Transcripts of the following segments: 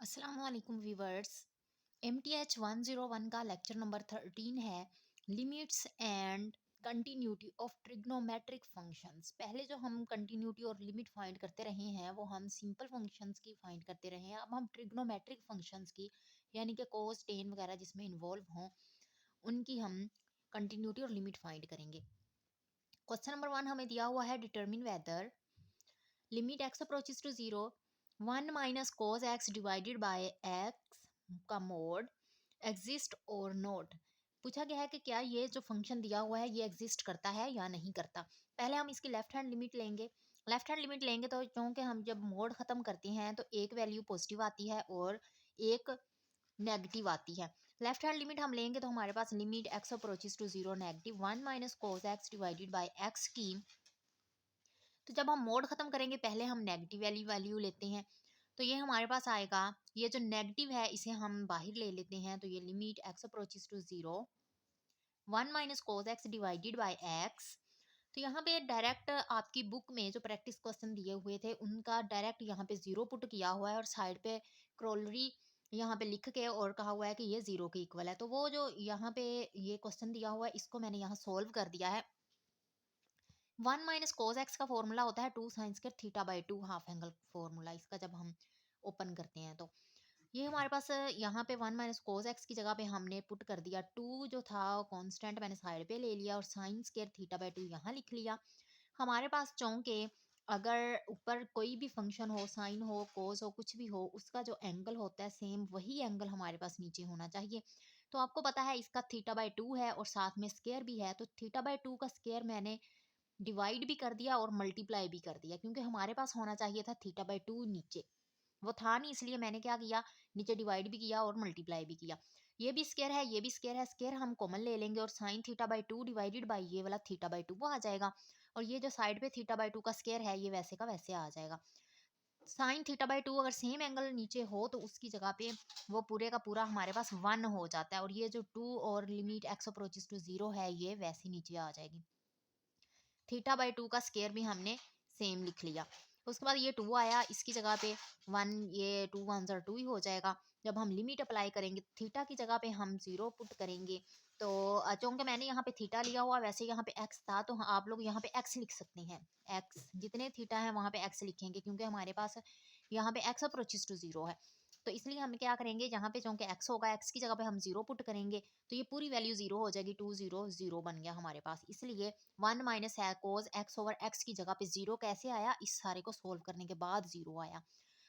अस्सलाम वालेकुम viewers. MTH 101 का लेक्चर नंबर 13 है, limits and continuity of trigonometric functions. पहले जो हम कंटिन्यूटी और लिमिट फाइंड करते रहे हैं वो हम सिंपल फंक्शंस की फाइंड करते रहे हैं। अब हम ट्रिग्नोमेट्रिक फंक्शंस की यानी कि कोस टेन वगैरह जिसमें इन्वॉल्व हों उनकी हम कंटिन्यूटी और लिमिट फाइंड करेंगे। क्वेश्चन नंबर 1 हमें दिया हुआ है, determine whether limit x approaches to zero 1 - cos x divided by x का मोड एग्जिस्ट और नोट। पूछा गया है कि क्या ये जो फंक्शन दिया हुआ है ये एग्जिस्ट करता है या नहीं करता। पहले हम इसकी लेफ्ट हैंड लिमिट लेंगे। लेफ्ट हैंड लिमिट लेंगे तो क्योंकि हम जब मोड खत्म करते हैं तो एक वैल्यू पॉजिटिव आती है और एक नेगेटिव आती है। लेफ्ट हैंड लिमिट हम लेंगे तो हमारे पास limit x approaches to zero negative 1 - cos x divided by x की। तो जब हम मोड खत्म करेंगे पहले हम नेगेटिव वैल्यू वैल्यू लेते हैं, तो ये हमारे पास आएगा। ये जो नेगेटिव है इसे हम बाहर ले लेते हैं, तो ये limit x approaches to zero 1 - cos x divided by x. तो यहाँ पे डायरेक्ट आपकी बुक में जो प्रैक्टिस क्वेश्चन दिए हुए थे उनका डायरेक्ट यहाँ पे जीरो पुट किया हुआ है और साइड पे क्रोलरी यहाँ पे लिख के और कहा हुआ है कि ये जीरो के इक्वल है। तो वो जो यहाँ पे ये क्वेश्चन दिया हुआ है इसको मैंने यहाँ सोल्व कर दिया है। 1 - cos x का फॉर्मूला होता है 2 sin² θ/2 हाफ एंगल फॉर्मूला। इसका जब हम ओपन करते हैं तो ये हमारे पास यहाँ पे 1 - cos x की जगह पे हमने पुट कर दिया 2 जो था कांस्टेंट मैंने साइड पे ले लिया और sin² θ/2 यहाँ लिख लिया। हमारे पास चौके अगर ऊपर कोई भी फंक्शन हो, साइन हो, कोस हो, कुछ भी हो, उसका जो एंगल होता है सेम वही एंगल हमारे पास नीचे होना चाहिए। तो आपको पता है इसका θ/2 है और साथ में स्केयर भी है, तो θ/2 का स्केयर मैंने डिवाइड भी कर दिया और मल्टीप्लाई भी कर दिया क्योंकि हमारे पास होना चाहिए था θ/2 नीचे। वो था नहीं, इसलिए मैंने क्या किया, नीचे डिवाइड भी किया और मल्टीप्लाई भी किया। ये भी स्केयर है, ये भी स्केयर है, स्केयर हम कॉमन ले लेंगे और sin θ/2 डिवाइडेड बाय ये वाला θ/2 वो आ जाएगा। और ये जो साइड पे θ/2 का स्केयर है ये वैसे का वैसे आ जाएगा। sin θ/2 अगर सेम एंगल नीचे हो तो उसकी जगह पे वो पूरे का पूरा हमारे पास 1 हो जाता है और ये जो 2 और लिमिट एक्स अप्रोचेस टू 0 है ये वैसे नीचे आ जाएगी। θ/2 का स्केयर भी हमने सेम लिख लिया। उसके बाद ये 2 आया, इसकी जगह पे 1, ये 2 1 ज़ा 2 ही हो जाएगा। जब हम लिमिट अप्लाई करेंगे थीटा की जगह पे हम 0 पुट करेंगे। तो चूँकि मैंने यहाँ पे थीटा लिया हुआ वैसे यहाँ पे एक्स था तो आप लोग यहाँ पे एक्स लिख सकते हैं। एक्स जितने थीटा है वहाँ पे एक्स लिखेंगे क्योंकि हमारे पास यहाँ पे एक्स अप्रोचेस टू 0 है। तो इसलिए हम क्या करेंगे, जहाँ पे चूँकि एक्स होगा एक्स की जगह पे हम 0 पुट करेंगे तो ये पूरी वैल्यू 0 हो जाएगी। 2 0 0 बन गया हमारे पास। इसलिए 1 - cos x ओवर x की जगह पे 0 कैसे आया, इस सारे को सोल्व करने के बाद 0 आया।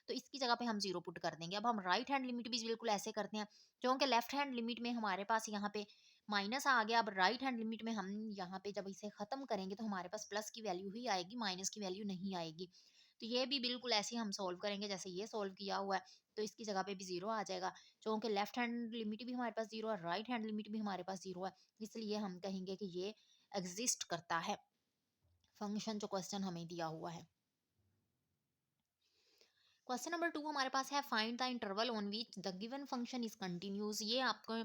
तो इसकी जगह पे हम 0 पुट कर देंगे। अब हम राइट हैंड लिमिट भी बिल्कुल ऐसे करते हैं क्योंकि लेफ्ट हैंड लिमिट में हमारे पास यहाँ पे माइनस आ गया। अब राइट हैंड लिमिट में हम यहाँ पे जब इसे खत्म करेंगे तो हमारे पास प्लस की वैल्यू ही आएगी, माइनस की वैल्यू नहीं आएगी। तो ये भी बिल्कुल ऐसे ही हम सोल्व करेंगे जैसे ये सोल्व किया हुआ है। तो इसकी जगह पे भी 0 आ जाएगा क्योंकि लेफ्ट हैंड लिमिट भी हमारे पास 0 है, राइट हैंड लिमिट भी हमारे पास 0 है। इसलिए हम कहेंगे कि ये एग्जिस्ट करता है फंक्शन जो क्वेश्चन हमें दिया हुआ है। क्वेश्चन नंबर 2 हमारे पास है, find the interval on which the given function is continuous. ये आपको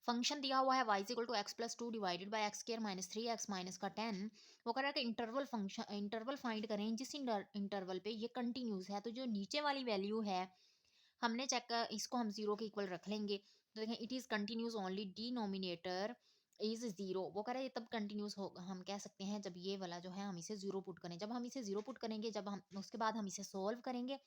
फंक्शन दिया हुआ है y equal to x plus two divided by x square minus 3x minus का 10। वो कह रहा है कि इंटरवल फंक्शन इंटरवल फाइंड करें जिस इंटरवल पे ये कंटिन्यूस है। तो जो नीचे वाली वैल्यू है हमने चेक इसको हम 0 के इक्वल रख लेंगे। तो देखें it is continuous only denominator is 0। वो कह रहा है ये तब कंटिन्यूस हो, हम कह सकते हैं जब ये वाला जो है हम इसे 0 पुट करें। जब हम इसे 0 पुट करेंगे, जब हम उसके बाद हम इसे सोल्व करेंगे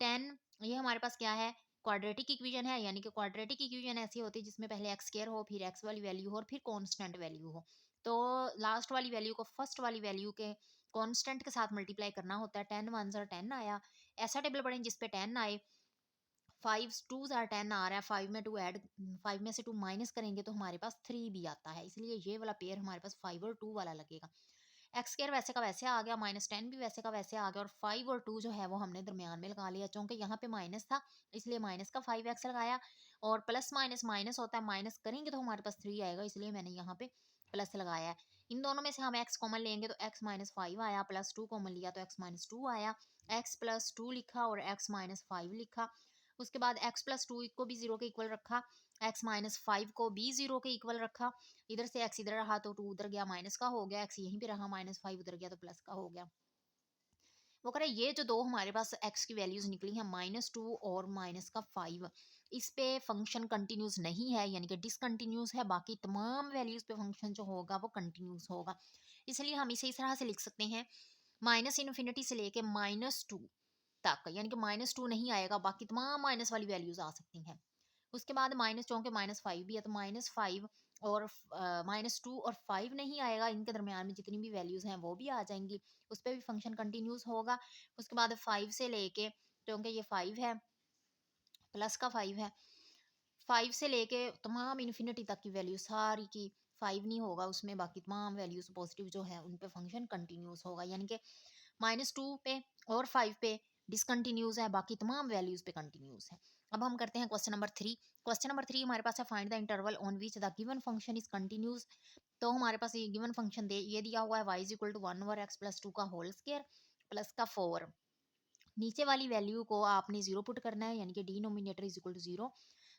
10। ये हमारे पास क्या है, क्वाड्रेटिक इक्वेशन है। यानी कि क्वाड्रेटिक इक्वेशन ऐसी होती है जिसमें पहले एक्स स्क्वायर हो, फिर एक्स वाली वैल्यू हो और फिर कांस्टेंट वैल्यू हो। तो लास्ट वाली वैल्यू को फर्स्ट वाली वैल्यू के कांस्टेंट के साथ मल्टीप्लाई करना होता है। 10 1 10 आया। ऐसा टेबल पढ़ें जिसपे 10 आए। 5 2 10 आ रहा है, 5 में 2 ऐड, 5 में से 2 माइनस करेंगे तो हमारे पास 3 भी आता है। इसलिए ये वाला पेयर हमारे पास 5 और 2 वाला लगेगा। एक्स स्क्वायर वैसे का वैसे आ गया, -10 भी वैसे का वैसे आ गया और 5 और 2 जो है वो हमने दरमियान में लगा लिया क्योंकि यहाँ पे माइनस था इसलिए माइनस का 5x लगाया। और प्लस माइनस माइनस होता है, माइनस करेंगे तो हमारे पास 3 आएगा, इसलिए मैंने यहाँ पे प्लस लगाया है। इन दोनों में से हम x कॉमन लेंगे तो x -5 आया, प्लस 2 कॉमन लिया तो x -2 आया। x प्लस 2 लिखा और x -5 लिखा। उसके बाद x प्लस 2 को भी 0 के इक्वल रखा, x -5 को भी 0 के इक्वल रखा। इधर से x इधर रहा तो 2 उधर गया, माइनस का हो गया, x यहीं पे रहा, -5 उधर गया तो प्लस का हो गया। वो कह रहे हैं ये जो दो हमारे पास एक्स की वैल्यूज निकली हैं -2 और -5, इस पे फंक्शन कंटिन्यूस नहीं है, यानी कि डिसकंटिन्यूस है। बाकी तमाम वैल्यूज पे फंक्शन जो होगा वो कंटिन्यूस होगा। इसलिए हम इसे इस तरह से लिख सकते हैं, -∞ से लेके -2 तक, यानी कि -2 नहीं आएगा, बाकी तमाम माइनस वाली वैल्यूज आ सकती हैं। उसके बाद माइनस, चूंकि -5 भी है तो -5 और -2 और 5 नहीं आएगा, इनके दरमियान में जितनी भी वैल्यूज हैं वो भी आ जाएंगी, उस पर भी फंक्शन कंटिन्यूस होगा। उसके बाद 5 से लेके, क्योंकि ये 5 है, प्लस का 5 है, 5 से लेके तमाम इन्फिनिटी तक की वैल्यू सारी की, 5 नहीं होगा उसमें, बाकी तमाम वैल्यूज पॉजिटिव जो है उन पे फंक्शन कंटिन्यूस होगा। यानी कि -2 पे और 5 पे डिसकंटिन्यूस है, बाकी तमाम वैल्यूज पे कंटिन्यूस है। अब हम करते हैं क्वेश्चन नंबर 3। क्वेश्चन नंबर 3 हमारे पास है, find the interval on which the given function is continuous. तो हमारे पास ये गिवन फंक्शन ये दिया हुआ है, y is equal to 1/x+2 का होल स्क्वायर प्लस का 4। नीचे वाली वैल्यू को आपने जीरो पुट करना है, यानी कि denominator is equal to zero.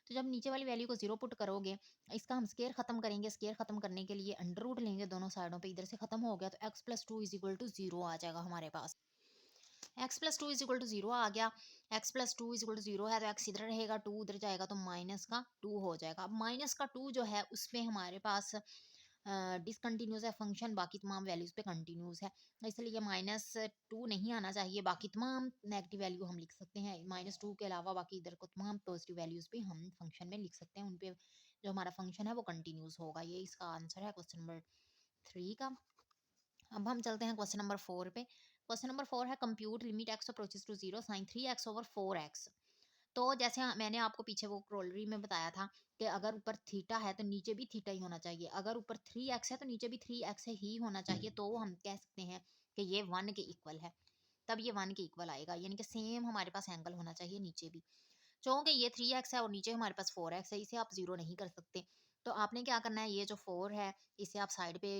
तो जब नीचे वाली वैल्यू को जीरो पुट करोगे, इसका हम स्केयर खत्म करेंगे। स्केयर खत्म करने के लिए अंडर रूट लेंगे दोनों साइडों पे, इधर से खत्म हो गया तो x+2 is equal to zero आ जाएगा हमारे पास। x+2 is equal to zero आ गया। x+2 is equal to zero है तो x इधर रहेगा, 2 उधर जाएगा तो -2 हो जाएगा। अब -2 जो है उसमें हमारे पास डिसकंटिन्यूस है फंक्शन, बाकी तमाम वैल्यूज पे कंटिन्यूस है, इसलिए -2 नहीं आना चाहिए। बाकी तमाम नेगेटिव वैल्यू हम लिख सकते हैं, -2 के अलावा बाकी इधर को तमाम पॉजिटिव वैल्यूज भी हम फंक्शन में लिख सकते हैं, उन पे जो हमारा फंक्शन है वो कंटिन्यूस होगा। ये इसका आंसर है क्वेश्चन नंबर 3 का। अब हम चलते हैं क्वेश्चन नंबर 4 पे। क्वेश्चन नंबर 4 है, compute limit x approaches to 0 sin 3x/4x। तो जैसे मैंने आपको पीछे वो क्रोलरी में बताया था कि अगर ऊपर थीटा है तो नीचे भी थीटा ही होना चाहिए, अगर ऊपर 3x है तो नीचे भी 3x ही होना चाहिए, तो हम कह सकते हैं कि ये 1 के इक्वल है, तब ये 1 के इक्वल आएगा, यानी कि सेम हमारे पास एंगल होना चाहिए नीचे भी। चूंकि ये 3x है और नीचे हमारे पास 4x है, इसे आप जीरो नहीं कर सकते, तो आपने क्या करना है, ये जो 4 है इसे आप साइड पे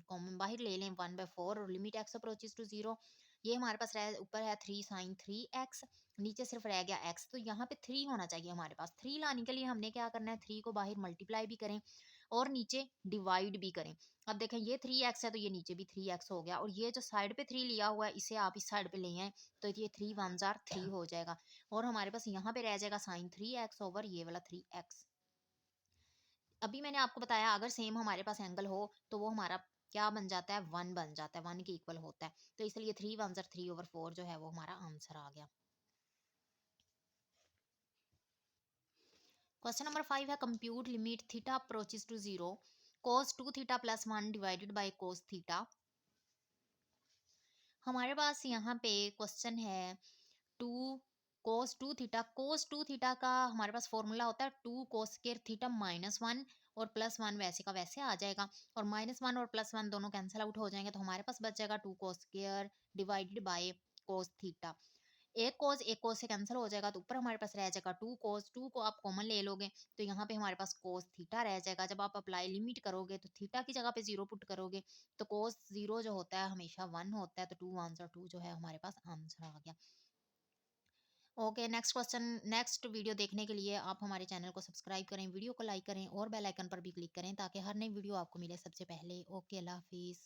कॉमन बाहर ले लें, 1/4 और लिमिट x अप्रोचेस टू 0। ये हमारे पास ऊपर है 3 sin 3x, नीचे सिर्फ रह गया x, तो यहाँ पे 3 होना चाहिए हमारे पास। 3 लाने के लिए हमने क्या करना है, 3 को बाहर मल्टीप्लाई भी करें और नीचे डिवाइड भी करें। अब देखें ये 3x है तो ये नीचे भी 3x हो गया, और ये जो साइड पे 3 लिया हुआ है इसे आप इस साइड पे ले आए तो ये 3 1 जार 3 हो जाएगा, और हमारे पास यहाँ पे रह जाएगा sin 3x ओवर ये वाला 3x। अभी मैंने आपको बताया अगर सेम हमारे पास एंगल हो तो वो हमारा क्या बन जाता है, 1 बन जाता है, 1 के इक्वल होता है, तो इसलिए 3 1 जार 3/4 जो है वो हमारा आंसर आ गया। क्वेश्चन नंबर 5 है, compute limit theta approaches to 0 cos 2 theta plus 1 divided by cos थीटा। हमारे पास यहाँ पे क्वेश्चन है, टू कोस टू थीटा का हमारे पास फॉर्मूला होता है 2 cos² थीटा -1 और +1 वैसे का वैसे आ जाएगा, और -1 और +1 दोनों कैंसिल आउट हो जाएंगे, तो हमारे पास बच जाएगा 2 cos² divided by cos theta. एक कोस से कैंसिल हो जाएगा तो ऊपर हमारे पास रह जाएगा 2 cos, 2 को आप कॉमन ले लोगे तो यहाँ पे हमारे पास cos थीटा रह जाएगा। जब आप अप्लाई लिमिट करोगे तो थीटा की जगह पे 0 पुट करोगे तो cos 0 जो होता है हमेशा 1 होता है, तो 2 आंसर 2 जो है हमारे पास आंसर आ गया। Okay, next question, next video देखने के लिए आप हमारे चैनल को सब्सक्राइब करें, वीडियो को लाइक करें और बेल आइकन पर भी क्लिक करें ताकि हर नई वीडियो आपको मिले सबसे पहले। ओके, अल्लाह हाफिज़।